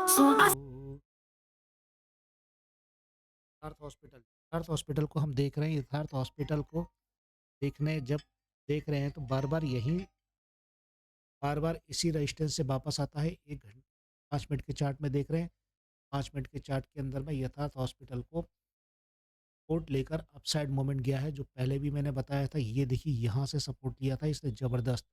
यथार्थ हॉस्पिटल, यथार्थ हॉस्पिटल को हम देख रहे हैं। यथार्थ हॉस्पिटल को देखने जब देख रहे हैं तो बार-बार इसी रेजिस्टेंस से वापस आता है। 1 घंटे 5 मिनट के चार्ट में देख रहे हैं। 5 मिनट के चार्ट के अंदर में यथार्थ हॉस्पिटल को सपोर्ट लेकर अपसाइड मूवमेंट गया है, जो पहले भी मैंने बताया था। ये देखिए यहाँ से सपोर्ट लिया था इसने ज़बरदस्त।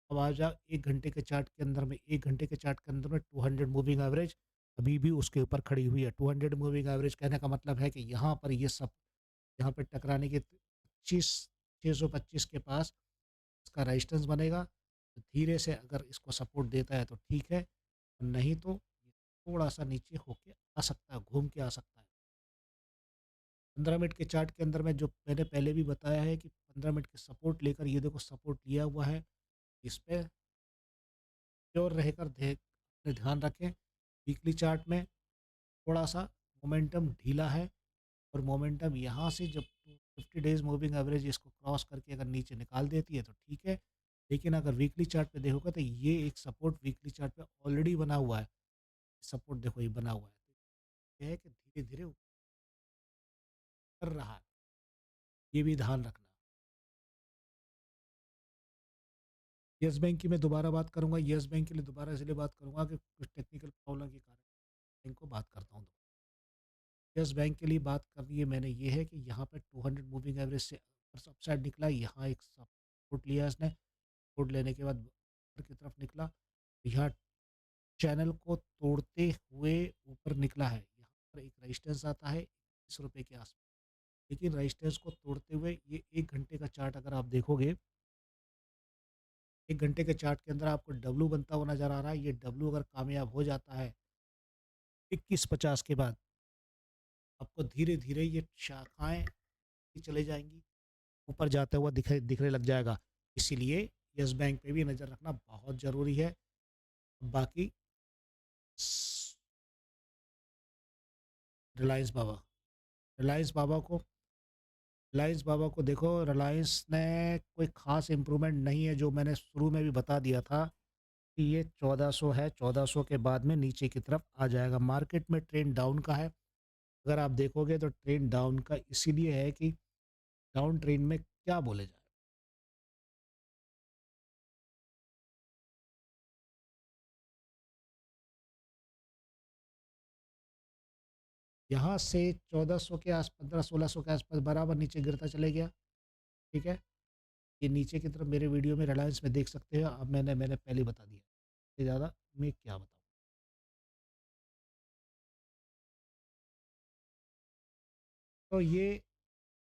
अब आ जा 1 घंटे के चार्ट के अंदर में, 1 घंटे के चार्ट के अंदर में 200 मूविंग एवरेज अभी भी उसके ऊपर खड़ी हुई है। 200 मूविंग एवरेज कहने का मतलब है कि यहाँ पर ये सब यहाँ पे टकराने के 25 625 के पास इसका रेजिस्टेंस बनेगा। तो धीरे से अगर इसको सपोर्ट देता है तो ठीक है, नहीं तो ये थोड़ा-सा नीचे होके आ सकता है, घूम के आ सकता है। 15 मिनट के चार्ट के अंदर में जो मैंने पहले भी बताया है कि 15 मिनट के सपोर्ट लेकर ये देखो सपोर्ट लिया हुआ है। इस पे श्योर रहकर अपने ध्यान रखें। वीकली चार्ट में थोड़ा-सा मोमेंटम ढीला है और मोमेंटम यहाँ से जब 50 डेज़ मूविंग एवरेज इसको क्रॉस करके अगर नीचे निकाल देती है तो ठीक है। लेकिन अगर वीकली चार्ट पे देखोगे तो ये एक सपोर्ट वीकली चार्ट पे ऑलरेडी बना हुआ है। सपोर्ट देखो ये बना हुआ है। ये है कि धीरे-धीरे ऊपर रहा है। ये भी ध्यान रखना। येस बैंक की मैं दोबारा बात करूँगा। येस बैंक के लिए दोबारा इसलिए बात करूँगा कि कुछ टेक्निकल प्रॉब्लम के कारण बैंक को बात करता हूँ। येस बैंक के लिए बात करनी है मैंने, ये है कि यहाँ पे 200 मूविंग एवरेज से अपसाइड निकला। यहाँ एक सपोर्ट लिया इसने। सपोर्ट लेने के बाद ऊपर की तरफ निकला। यहाँ चैनल को तोड़ते हुए ऊपर निकला है। यहाँ पर एक रेजिस्टेंस आता है ₹20 के आसपास। लेकिन रेजिस्टेंस को तोड़ते हुए ये 1 घंटे का चार्ट अगर आप देखोगे, 1 घंटे के चार्ट के अंदर आपको डब्ल्यू बनता हुआ नज़र आ रहा है। ये डब्ल्यू अगर कामयाब हो जाता है 21.50 के बाद, आपको धीरे-धीरे ये शाखाएँ चले जाएँगी, ऊपर जाता हुआ दिखने लग जाएगा। इसीलिए येस बैंक पे भी नज़र रखना बहुत ज़रूरी है। बाकी स रिलायंस बाबा, रिलायंस बाबा को रिलायंस बाबा को देखो, रिलायंस ने कोई ख़ास इम्प्रूवमेंट नहीं है, जो मैंने शुरू में भी बता दिया था कि ये 1400 है, 1400 के बाद में नीचे की तरफ आ जाएगा। मार्केट में ट्रेंड डाउन का है। अगर आप देखोगे तो ट्रेंड डाउन का इसीलिए है कि डाउन ट्रेंड में क्या बोले जाए, यहाँ से 1400 के आस 1500-1600 के आसपास बराबर नीचे गिरता चले गया, ठीक है? ये नीचे की तरफ मेरे वीडियो में रिलायंस में देख सकते हो। अब मैंने पहले ही बता दिया, इससे ज़्यादा मैं क्या बताऊँ। तो ये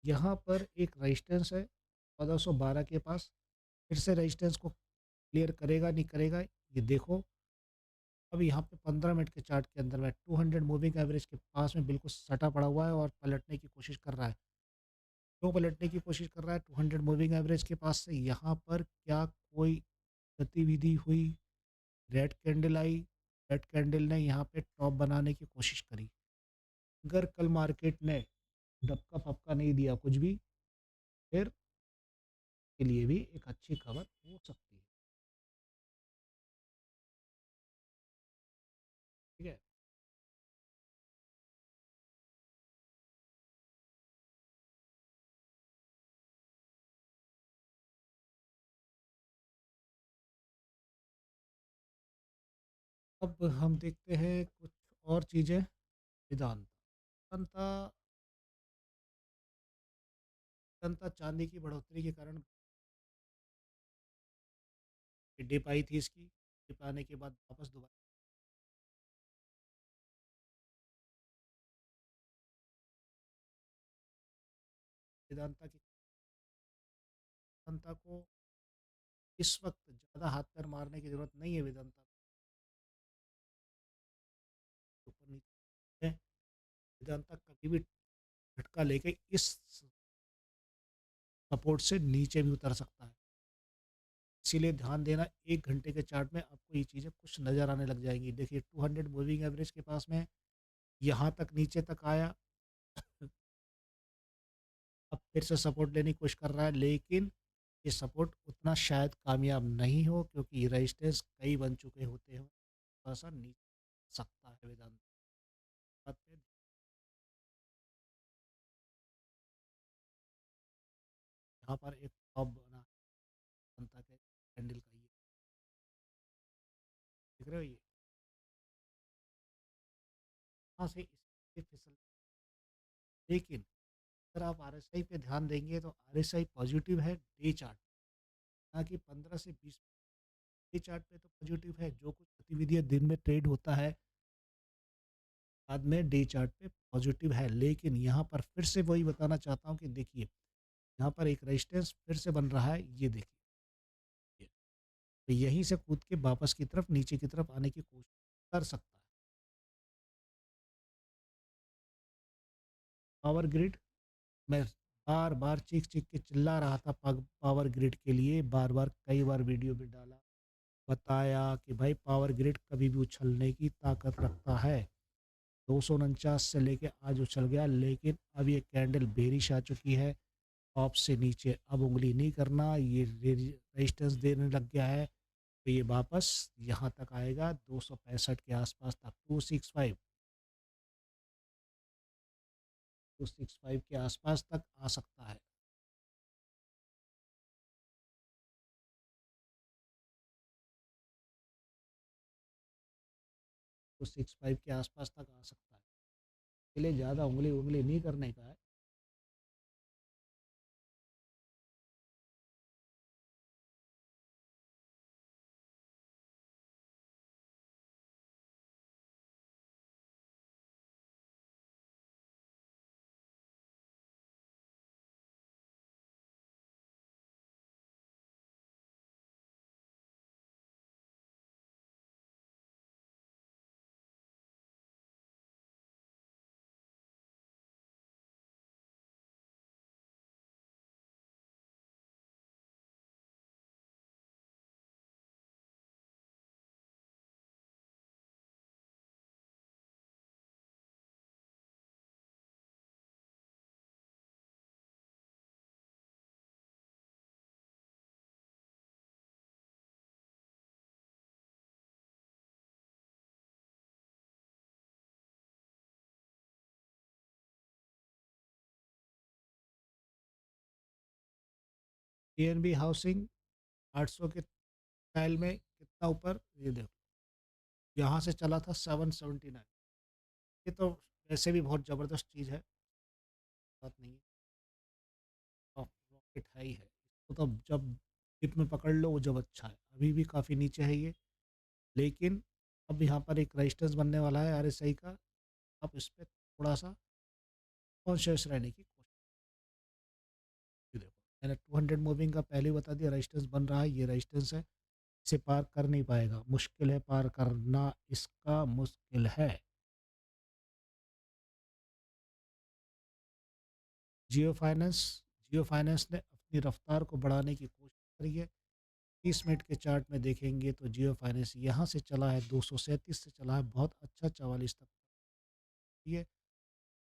यहाँ पर एक रेजिस्टेंस है 1412 के पास, फिर से रेजिस्टेंस को क्लियर करेगा नहीं करेगा ये देखो। अब यहाँ पे 15 मिनट के चार्ट के अंदर में 200 मूविंग एवरेज के पास में बिल्कुल सटा पड़ा हुआ है और पलटने की कोशिश कर रहा है। क्यों पलटने की कोशिश कर रहा है 200 मूविंग एवरेज के पास से? यहाँ पर क्या कोई गतिविधि हुई? रेड कैंडल आई, रेड कैंडल ने यहाँ पे टॉप बनाने की कोशिश करी। अगर कल मार्केट ने डबका फपका नहीं दिया कुछ भी, फिर के लिए भी एक अच्छी खबर हो सकती है। ठीक है। अब हम देखते हैं कुछ और चीज़ें। वेदांत, वेदांता वेदांता चांदी की बढ़ोतरी के कारण डिप आई थी इसकी। डिप आने के बाद वापस दोबारा वेदांता की वेदांता को इस वक्त ज़्यादा हाथ पैर मारने की ज़रूरत नहीं है। वेदांता के ऊपर नीचे है। वेदांता कभी भी झटका लेके इस सपोर्ट से नीचे भी उतर सकता है। इसीलिए ध्यान देना, 1 घंटे के चार्ट में आपको ये चीज़ें कुछ नज़र आने लग जाएँगी। देखिए 200 मूविंग एवरेज के पास में यहाँ तक नीचे तक आया, अब फिर से सपोर्ट लेने की कोशिश कर रहा है, लेकिन ये सपोर्ट उतना शायद कामयाब नहीं हो, क्योंकि रेजिस्टेंस कई बन चुके होते हैं। थोड़ा-सा नीचे सकता है वेदांत बात पे। यहाँ पर एक टॉप बना बनता है कैंडल का, ये देख रहे हो, ये यहाँ से इसके फिसल, लेकिन अगर आप आरएसआई पे ध्यान देंगे तो आरएसआई पॉजिटिव है डे चार्ट, ना कि 15 से 20। डे चार्ट पे तो पॉजिटिव है, जो कुछ गतिविधियां दिन में ट्रेड होता है बाद में डे चार्ट पे पॉजिटिव है, लेकिन यहाँ पर फिर से वही बताना चाहता हूँ कि देखिए, यहाँ पर एक रेजिस्टेंस फिर से बन रहा है, ये देखिए, तो यहीं से कूद के वापस की तरफ नीचे की तरफ आने की कोशिश कर सकता है। पावर ग्रिड, मैं बार बार चीख चीख के चिल्ला रहा था पावर ग्रिड के लिए, बार बार कई बार वीडियो में डाला, बताया कि भाई पावर ग्रिड कभी भी उछलने की ताकत रखता है। 249 से लेके आज उछल गया, लेकिन अब ये कैंडल बेरिश आ चुकी है। टॉप से नीचे अब उंगली नहीं करना, ये रेजिस्टेंस देने लग गया है, तो ये वापस यहाँ तक आएगा 265 के आसपास तक, 265, 265 के आसपास तक आ सकता है। 265 के आसपास तक आ सकता है, इसके लिए ज़्यादा उंगली उंगली नहीं करने का है। पीएनबी हाउसिंग 800 के टाइल में कितना ऊपर, ये देखो, यहाँ से चला था 779। ये तो वैसे भी बहुत ज़बरदस्त चीज़ है, बात नहीं है, रॉकेट है ही है, इसको तो जब टिप में पकड़ लो वो जब अच्छा है, अभी भी काफ़ी नीचे है ये, लेकिन अब यहाँ पर एक रेजिस्टेंस बनने वाला है आरएसआई का, आप इस पे थोड़ा सा कॉन्शियस रहने की कोशिश, ये देखो, मैंने 200 मूविंग का पहले ही बता दिया, रेजिस्टेंस बन रहा है, ये रेजिस्टेंस है, इसे पार कर नहीं पाएगा, मुश्किल है पार करना इसका, मुश्किल है। जियो फाइनेंस, जियो फाइनेंस ने अपनी रफ्तार को बढ़ाने की कोशिश करी है। 30 मिनट के चार्ट में देखेंगे तो जियो फाइनेंस यहाँ से चला है, 237 से चला है, बहुत अच्छा 44 तक है,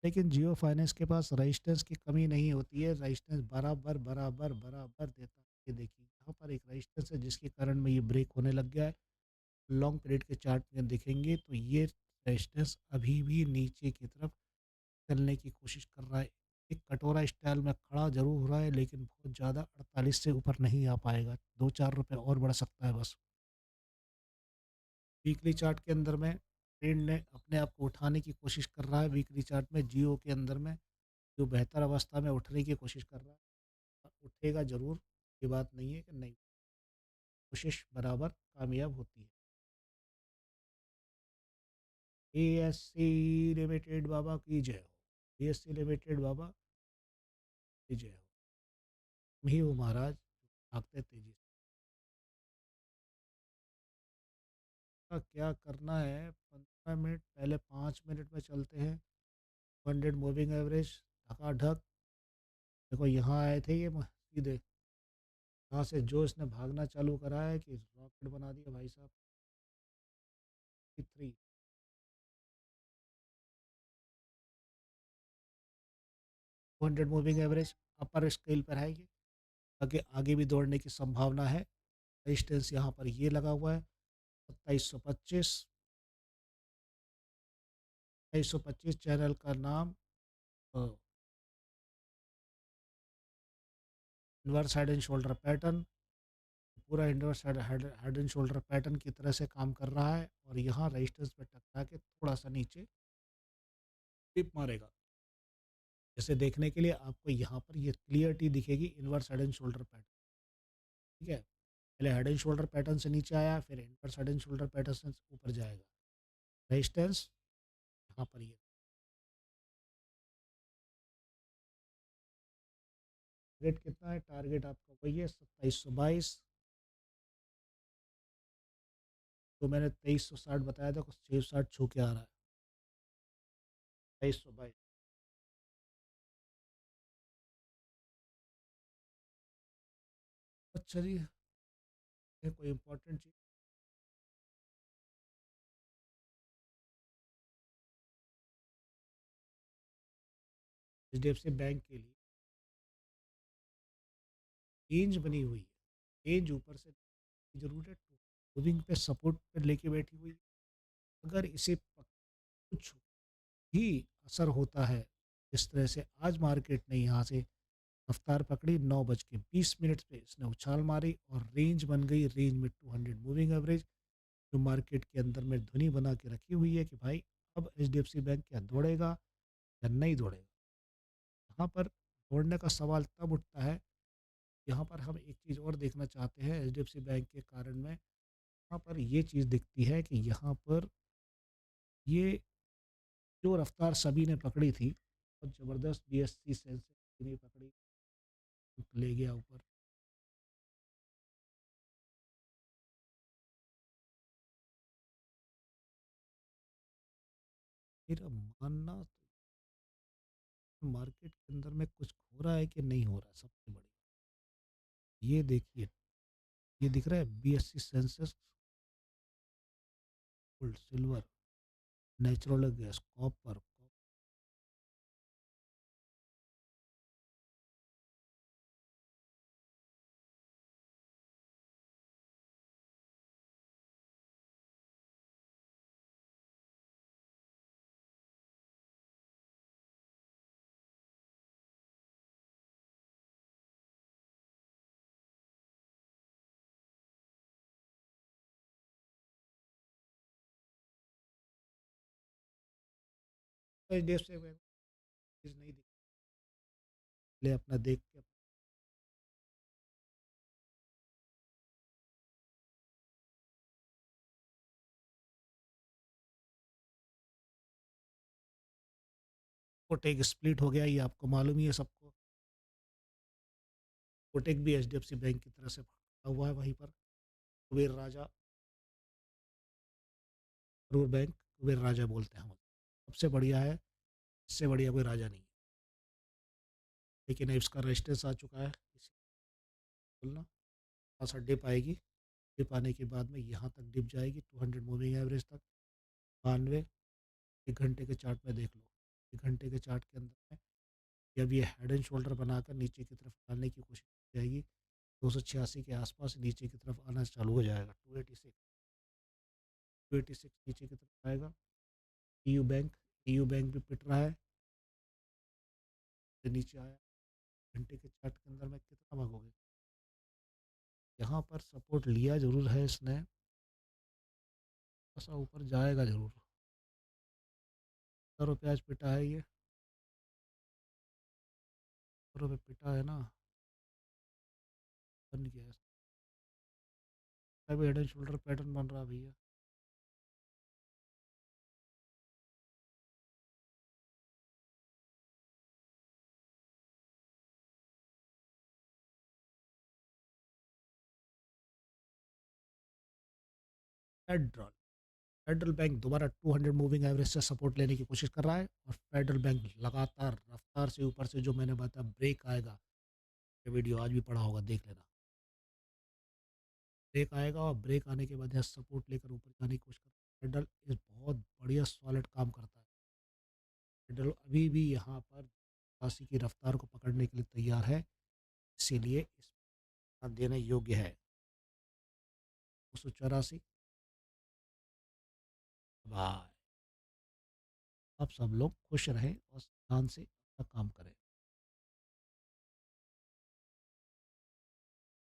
लेकिन जियो फाइनेंस के पास रेजिस्टेंस की कमी नहीं होती है, रेजिस्टेंस बराबर बराबर बराबर देता है। ये देखिए, यहाँ पर एक रेजिस्टेंस है जिसके कारण में ये ब्रेक होने लग गया है। लॉन्ग पीरियड के चार्ट में देखेंगे तो ये रेजिस्टेंस अभी भी नीचे की तरफ चलने की कोशिश कर रहा है। एक कटोरा स्टाइल में खड़ा ज़रूर हो रहा है, लेकिन बहुत ज़्यादा 48 से ऊपर नहीं आ पाएगा। 2-4 रुपए और बढ़ सकता है बस। वीकली चार्ट के अंदर में ट्रेंड ने अपने आप को उठाने की कोशिश कर रहा है। वीकली चार्ट में जियो के अंदर में जो बेहतर अवस्था में उठने की कोशिश कर रहा है, उठेगा ज़रूर, ये बात नहीं है कि नहीं, कोशिश बराबर कामयाब होती है। एएससी लिमिटेड बाबा की जय हो। एएससी लिमिटेड बाबा की जय हो। तुम ही हो महाराज, भागते तेजी से। का क्या करना है, 15 मिनट पहले, 5 मिनट में चलते हैं। 100 मूविंग एवरेज ढकाढक, देखो यहाँ आए थे ये सीधे, यहाँ से जो इसने भागना चालू करा है कि रॉकेट बना दिया भाई साहब। 3 200 मूविंग एवरेज अपर स्केल पर है ये, आगे आगे भी दौड़ने की संभावना है। रेजिस्टेंस यहाँ पर ये लगा हुआ है 2725, 2225 चैनल का नाम inverse head and shoulder pattern, पूरा inverse head head and shoulder pattern की तरह से काम कर रहा है और यहाँ रजिस्टर्स पे टकरा के थोड़ा-सा नीचे टिप मारेगा। जैसे देखने के लिए आपको यहाँ पर ये क्लियरिटी दिखेगी inverse head and shoulder pattern, ठीक है? पहले हेड एंड शोल्डर पैटर्न से नीचे आया, फिर inverse head and shoulder pattern से ऊपर जाएगा। रेजिस्टेंस यहाँ पर ये टारगेट कितना है? टारगेट आपका वही है 2722, तो मैंने 2360 बताया था, कुछ 660 छू के आ रहा है। 2322। अच्छा जी, ये कोई इंपॉर्टेंट चीज़ एचडीएफसी बैंक के लिए रेंज बनी हुई है, रेंज ऊपर से जरूर है, मूविंग पे सपोर्ट पे लेके बैठी हुई है। अगर इसे कुछ भी असर होता है, इस तरह से आज मार्केट ने यहाँ से रफ्तार पकड़ी, 9:20 पे इसने उछाल मारी और रेंज बन गई, रेंज में 200 मूविंग एवरेज जो मार्केट के अंदर में ध्वनि बना के रखी हुई है कि भाई अब एचडीएफसी बैंक क्या दौड़ेगा या नहीं दौड़ेगा। यहाँ पर दौड़ने का सवाल तब उठता है, यहाँ पर हम एक चीज़ और देखना चाहते हैं एचडीएफसी बैंक के कारण में, यहाँ पर ये चीज़ दिखती है कि यहाँ पर ये जो रफ्तार सभी ने पकड़ी थी, बहुत ज़बरदस्त बीएससी सेंसेक्स ने पकड़ी, ले गया ऊपर। मेरा मानना तो मार्केट के अंदर में कुछ हो रहा है कि नहीं हो रहा है, सबसे बड़ी ये देखिए, ये दिख रहा है BSC Sensex, gold, silver, natural gas, copper. HDFC bank चीज़ नहीं दिख, ले अपना देख के कोटेक स्प्लिट हो गया, ये आपको मालूम ही है सबको। कोटेक भी एचडीएफसी बैंक की तरह से पकड़ा हुआ है वहीं पर। कुबेर राजा, करूर बैंक, कुबेर राजा बोलते हैं हम, सबसे बढ़िया है, इससे बढ़िया कोई राजा नहीं है। लेकिन अब इसका रजिस्टेंस आ चुका है, इसे बोलना थोड़ा सा डिप आएगी, डिप आने के बाद में यहाँ तक डिप जाएगी 200 मूविंग एवरेज तक, 92। 1 घंटे के चार्ट में देख लो, 1 घंटे के चार्ट के अंदर में जब ये हेड एंड शोल्डर बनाकर नीचे की तरफ डालने की कोशिश की जाएगी, 286 के आसपास नीचे की तरफ आना चालू हो जाएगा, 286, 286 नीचे की तरफ आएगा। ईयू बैंक, ईयू बैंक भी पिट रहा है, ये नीचे आया, घंटे के चार्ट के अंदर में कितना भागोगे, यहाँ पर सपोर्ट लिया जरूर है इसने, ऐसा ऊपर जाएगा जरूर। 70 रुपये आज पिटा है ये, 70 रुपये पिटा है ना, बन गया है, अभी हेड एंड शोल्डर पैटर्न बन रहा भैया। फेडरल, फेडरल बैंक दोबारा 200 मूविंग एवरेज से सपोर्ट लेने की कोशिश कर रहा है और फेडरल बैंक लगातार रफ्तार से ऊपर से, जो मैंने बताया ब्रेक आएगा, ये वीडियो आज भी पड़ा होगा, देख लेना, ब्रेक आएगा और ब्रेक आने के बाद यहाँ सपोर्ट लेकर ऊपर जाने की कोशिश करता है। फेडरल इस बहुत बढ़िया सॉलिड काम करता है, फेडरल अभी भी यहाँ पर 80 की रफ्तार को पकड़ने के लिए तैयार है, इसीलिए इस देने योग्य है। 284 भाई, आप सब लोग खुश रहें और ध्यान से अपना काम करें।